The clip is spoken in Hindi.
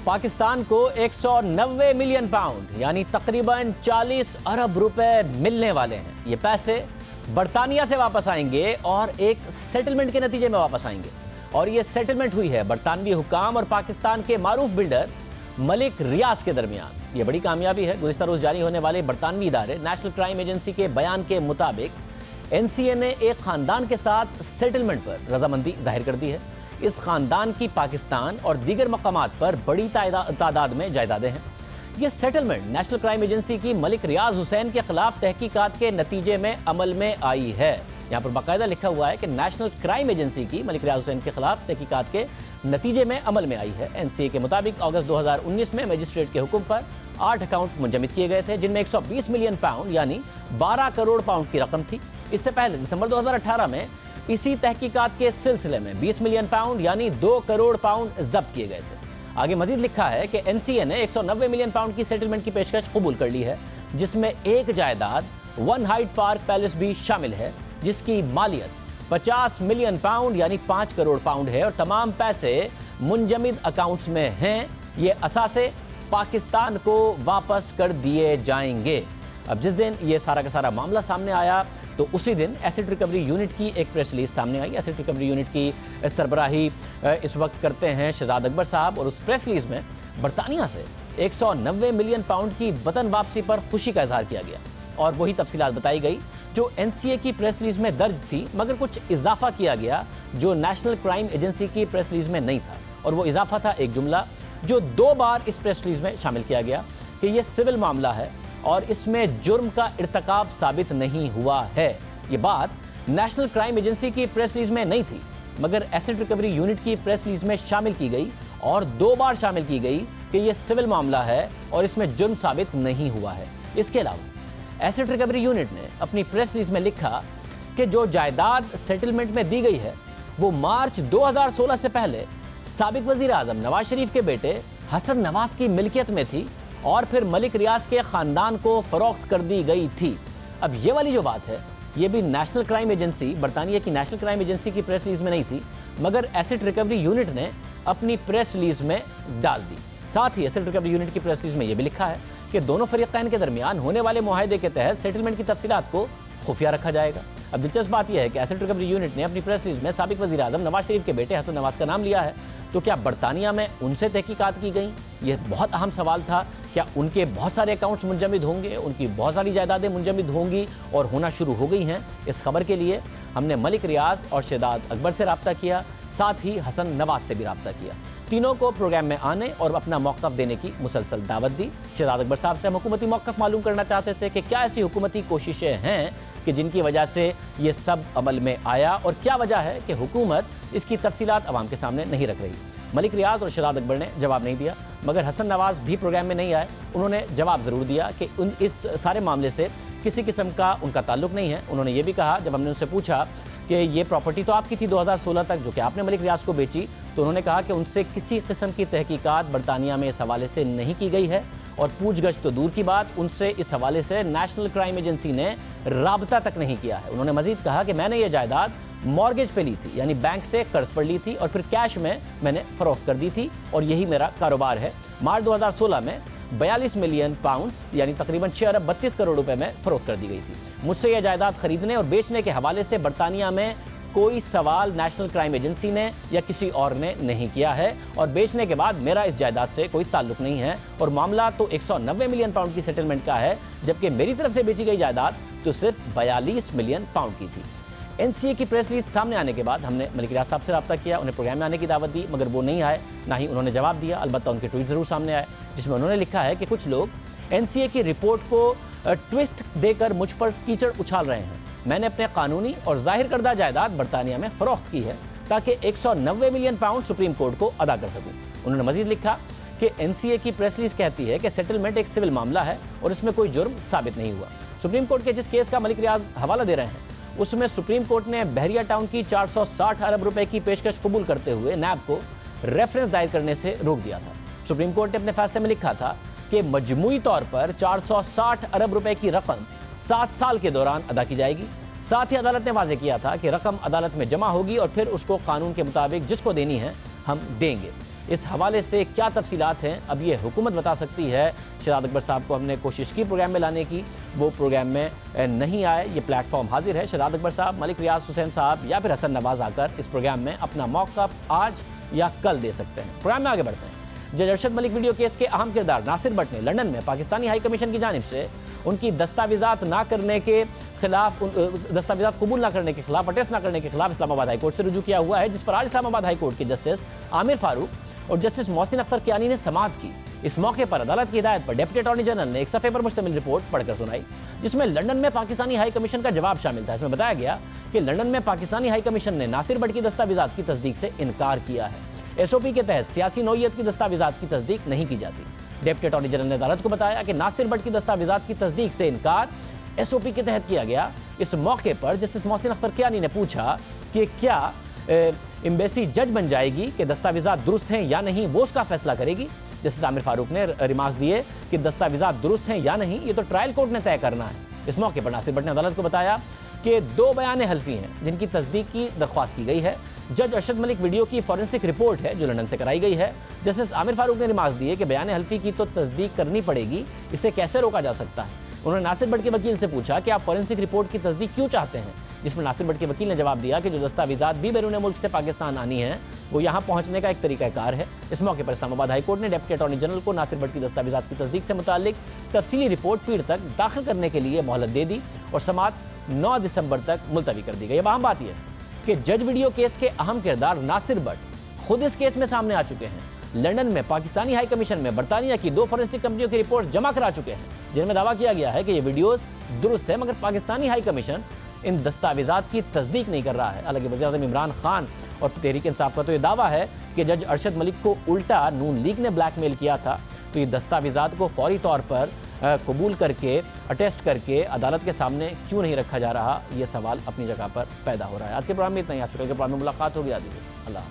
पाकिस्तान को 190 मिलियन पाउंड यानी तकरीबन 40 अरब रुपए मिलने वाले हैं। ये पैसे बरतानिया से वापस आएंगे और एक सेटलमेंट के नतीजे में वापस आएंगे। और ये सेटलमेंट हुई है बरतानवी हुकाम और पाकिस्तान के मारूफ बिल्डर मलिक रियाज के दरमियान। ये बड़ी कामयाबी है। गुज़िश्ता रोज़ जारी होने वाले बरतानवी इदारे नेशनल क्राइम एजेंसी के बयान के मुताबिक एनसीए ने एक खानदान के साथ सेटलमेंट पर रजामंदी जाहिर कर दी है। इस खानदान की पाकिस्तान और दीगर मकामात पर बड़ी तादाद में जायदादें हैं। यह सेटलमेंट नेशनल क्राइम एजेंसी की मलिक रियाज हुसैन के खिलाफ तहकीकात के नतीजे में अमल में आई है। यहाँ पर बाकायदा लिखा हुआ है कि नेशनल क्राइम एजेंसी की मलिक रियाज हुसैन के खिलाफ तहकीकात के नतीजे में अमल में आई है। एनसीए के मुताबिक अगस्त 2019 में मजिस्ट्रेट के हुक्म पर 8 अकाउंट मुंजमद किए गए थे, जिनमें 120 मिलियन पाउंड यानी 12 करोड़ पाउंड की रकम थी। इससे पहले दिसंबर 2018 में इसी तहकीकात के सिलसिले में 20 मिलियन पाउंड यानी 2 करोड़ पाउंड जब्त किए गए थे। आगे मजीद लिखा है कि एनसीए ने 190 मिलियन पाउंड की सेटलमेंट की पेशकश कबूल कर ली है, जिसमें एक जायदाद वन हाइट पार्क पैलेस भी शामिल है, जिसकी मालियत 50 मिलियन पाउंड यानी 5 करोड़ पाउंड है और तमाम पैसे मुंजमद अकाउंट्स में हैं। ये असासे पाकिस्तान को वापस कर दिए जाएंगे। अब जिस दिन ये सारा का सारा मामला सामने आया तो उसी दिन एसेट रिकवरी यूनिट की एक प्रेस रिलीज सामने आई। एसेट रिकवरी यूनिट की सरबराही इस वक्त करते हैं शहजाद अकबर साहब, और उस प्रेस रिलीज में बरतानिया से 190 मिलियन पाउंड की वतन वापसी पर खुशी का इजहार किया गया और वही तफसीलात बताई गई जो एनसीए की प्रेस रिलीज में दर्ज थी, मगर कुछ इजाफा किया गया जो नेशनल क्राइम एजेंसी की प्रेस रिलीज में नहीं था। और वो इजाफा था एक जुमला जो 2 बार इस प्रेस रिलीज में शामिल किया गया कि यह सिविल मामला है और इसमें जुर्म का इर्तकाब साबित नहीं हुआ है। ये बात नेशनल क्राइम एजेंसी की प्रेस रिलीज में नहीं थी, मगर एसेट रिकवरी यूनिट की प्रेस रिलीज में शामिल की गई और 2 बार शामिल की गई कि यह सिविल मामला है और इसमें जुर्म साबित नहीं हुआ है। इसके अलावा एसेट रिकवरी यूनिट ने अपनी प्रेस रिलीज में लिखा कि जो जायदाद सेटलमेंट में दी गई है वो मार्च 2016 से पहले साबिक वजीर आजम नवाज शरीफ के बेटे हसन नवाज की मिल्कियत में थी और फिर मलिक रियाज के खानदान को फरोख्त कर दी गई थी। अब ये वाली जो बात है ये भी नेशनल क्राइम एजेंसी, बरतानिया की नेशनल क्राइम एजेंसी की प्रेस रिलीज में नहीं थी, मगर एसेट रिकवरी यूनिट ने अपनी प्रेस रिलीज में डाल दी। साथ ही एसेट रिकवरी यूनिट की प्रेस रिलीज में यह भी लिखा है कि दोनों फरीकैन के दरमियान होने वाले मुआहदे के तहत सेटलमेंट की तफसीलात को खुफिया रखा जाएगा। अब दिलचस्प बात यह है कि एसेट रिकवरी यूनिट ने अपनी प्रेस रिलीज में साबिक वजीर आजम नवाज शरीफ के बेटे हसन नवाज का नाम लिया है। तो क्या बरतानिया में उनसे तहकीकात की गई? यह बहुत अहम सवाल था। क्या उनके बहुत सारे अकाउंट्स मुंजमद होंगे, उनकी बहुत सारी जायदादें मुंजमद होंगी और होना शुरू हो गई हैं? इस खबर के लिए हमने मलिक रियाज और शहजाद अकबर से रब्ता किया, साथ ही हसन नवाज से भी रब्ता किया। तीनों को प्रोग्राम में आने और अपना मौक़िफ़ देने की मुसलसल दावत दी। शहजाद अकबर साहब से हम हुकूमती मौक़िफ़ मालूम करना चाहते थे कि क्या ऐसी हुकूमती कोशिशें हैं कि जिनकी वजह से ये सब अमल में आया और क्या वजह है कि हुकूमत इसकी तफसीलात अवाम के सामने नहीं रख रही। मलिक रियाज और शहजाद अकबर ने जवाब नहीं दिया, मगर हसन नवाज भी प्रोग्राम में नहीं आए। उन्होंने जवाब ज़रूर दिया कि इस सारे मामले से किसी किस्म का उनका ताल्लुक़ नहीं है। उन्होंने ये भी कहा, जब हमने उनसे पूछा कि ये प्रॉपर्टी तो आपकी थी 2016 तक जो कि आपने मलिक रियाज को बेची, तो उन्होंने कहा कि उनसे किसी किस्म की तहकीकात बरतानिया में इस हवाले से नहीं की गई है और पूछगछ तो दूर की बात, उनसे इस हवाले से नेशनल क्राइम एजेंसी ने राबता तक नहीं किया है। उन्होंने मजीद कहा कि मैंने ये जायदाद मॉर्गेज पे ली थी, यानी बैंक से कर्ज पर ली थी और फिर कैश में मैंने फरोख्त कर दी थी और यही मेरा कारोबार है। मार्च 2016 में 42 मिलियन पाउंड यानी तकरीबन 6 अरब 32 करोड़ रुपए में फरोख्त कर दी गई थी। मुझसे यह जायदाद खरीदने और बेचने के हवाले से बरतानिया में कोई सवाल नेशनल क्राइम एजेंसी ने या किसी और ने नहीं किया है और बेचने के बाद मेरा इस जायदाद से कोई ताल्लुक नहीं है और मामला तो 190 मिलियन पाउंड की सेटलमेंट का है, जबकि मेरी तरफ से बेची गई जायदाद तो सिर्फ 42 मिलियन पाउंड की थी। एनसीए की प्रेस रिलीज सामने आने के बाद हमने मलिक रियाज साहब से रब्ता किया, उन्हें प्रोग्राम में आने की दावत दी, मगर वो नहीं आए, ना ही उन्होंने जवाब दिया। अलबत्ता उनके ट्वीट ज़रूर सामने आए जिसमें उन्होंने लिखा है कि कुछ लोग एनसीए की रिपोर्ट को ट्विस्ट देकर मुझ पर कीचड़ उछाल रहे हैं। मैंने अपने कानूनी और जाहिर करदा जायदाद बरतानिया में फ़रोख्त की है ताकि 190 मिलियन पाउंड सुप्रीम कोर्ट को अदा कर सकूँ। उन्होंने मजीद लिखा कि एनसीए की प्रेस रिलीज कहती है कि सेटलमेंट एक सिविल मामला है और इसमें कोई जुर्म साबित नहीं हुआ। सुप्रीम कोर्ट के जिस केस का मलिक रियाज हवाला दे रहे हैं उसमें सुप्रीम कोर्ट ने बहरिया टाउन की 460 अरब रुपए की पेशकश कबूल करते हुए नैब को रेफरेंस दायर करने से रोक दिया था। सुप्रीम कोर्ट ने अपने फैसले में लिखा था कि मजमूई तौर पर 460 अरब रुपए की रकम 7 साल के दौरान अदा की जाएगी। साथ ही अदालत ने वाजे किया था कि रकम अदालत में जमा होगी और फिर उसको कानून के मुताबिक जिसको देनी है हम देंगे। इस हवाले से क्या तफसीलात हैं अब ये हुकूमत बता सकती है। शहजाद अकबर साहब को हमने कोशिश की प्रोग्राम में लाने की, वो प्रोग्राम में नहीं आए। ये प्लेटफॉर्म हाजिर है, शहजाद अकबर साहब, मलिक रियाज हुसैन साहब या फिर हसन नवाज आकर इस प्रोग्राम में अपना मौक़िफ़ आज या कल दे सकते हैं। प्रोग्राम में आगे बढ़ते हैं। जज अरशद मलिक वीडियो केस के अहम किरदार नासिर भट्ट ने लंदन में पाकिस्तानी हाई कमीशन की जानिब से उनकी दस्तावेज़ात ना करने के खिलाफ, दस्तावेज़ात कबूल ना करने के खिलाफ, अटेस्ट ना करने के खिलाफ इस्लामाबाद हाई कोर्ट से रुजू किया हुआ है, जिस पर आज इस्लामाबाद हाई कोर्ट के जस्टिस आमिर फारूक और जस्टिस मोहसिन अख्तर कियानी ने समाअत की। इस मौके पर अदालत की हिदायत पर डिप्टी अटॉर्नी जनरल ने एक सफ़े पर मुश्तमिल रिपोर्ट पढ़कर सुनाई, जिसमें लंदन में पाकिस्तानी हाई कमीशन का जवाब शामिल था। इसमें बताया गया कि लंदन में पाकिस्तानी हाई कमीशन ने नासिर भट्ट की दस्तावेज़ात की तस्दीक से इनकार किया है। SOP के तहत सियासी नौइयत की दस्तावेज़ात की तस्दीक नहीं की जाती। डिप्टी अटॉर्नी जनरल ने अदालत को बताया कि नासिर भट्ट की दस्तावेज़ात की तस्दीक से इनकार SOP के तहत किया गया। इस मौके पर जस्टिस मोहसिन अख्तर कियानी ने पूछा कि क्या एम्बेसी जज बन जाएगी कि दस्तावेज़ात दुरुस्त हैं या नहीं, वो उसका फैसला करेगी। जस्टिस आमिर फारूक ने रिमार्क्स दिए कि दस्तावेज़ात दुरुस्त हैं या नहीं ये तो ट्रायल कोर्ट ने तय करना है। इस मौके पर नासिर भट्ट ने अदालत को बताया कि 2 बयान हल्फी हैं जिनकी तस्दीक की दरख्वास्त की गई है। जज अरशद मलिक वीडियो की फॉरेंसिक रिपोर्ट है जो लंदन से कराई गई है। जस्टिस आमिर फारूक ने रिमार्क्स दिए कि बयान हल्फी की तो तस्दीक करनी पड़ेगी, इसे कैसे रोका जा सकता है। उन्होंने नासिर भट्ट के वकील से पूछा कि आप फॉरेंसिक रिपोर्ट की तस्दीक क्यों चाहते हैं, जिसमें नासिर भट्ट के वकील ने जवाब दिया कि जो दस्तावेज़ात भी बैरून मुल्क से पाकिस्तान आनी हैं वो यहाँ पहुँचने का एक तरीक़ाकार है। इस मौके पर इस्लामाबाद हाई कोर्ट ने डिप्टी अटॉर्नी जनरल को नासिर भट्ट की दस्तावेज़ात की तस्दीक से मुतालिक तफसीली रिपोर्ट पीर तक दाखिल करने के लिए मोहलत दे दी और समाअत 9 दिसंबर तक मुलतवी कर दी गई। अब अहम बात यह कि जज वीडियो केस के अहम किरदार नासिर भट्ट खुद इस केस में सामने आ चुके हैं। लंदन में पाकिस्तानी हाई कमीशन में बरतानिया की 2 फॉरेंसिक कंपनियों की रिपोर्ट जमा करा चुके हैं, जिनमें दावा किया गया है कि ये वीडियोस दुरुस्त है, मगर पाकिस्तानी हाई कमीशन इन दस्तावेज़ात की तस्दीक नहीं कर रहा है। हालांकि वज़ीर-ए-आज़म इमरान खान और तहरीक इंसाफ का तो ये दावा है कि जज अरशद मलिक को उल्टा नून लीग ने ब्लैकमेल किया था, तो ये दस्तावेज़ात को फौरी तौर पर कबूल करके, अटेस्ट करके अदालत के सामने क्यों नहीं रखा जा रहा, ये सवाल अपनी जगह पर पैदा हो रहा है। आज के प्रोग्राम में इतना ही। आपसे कल के प्रोग्राम में मुलाकात होगी। अल्लाह।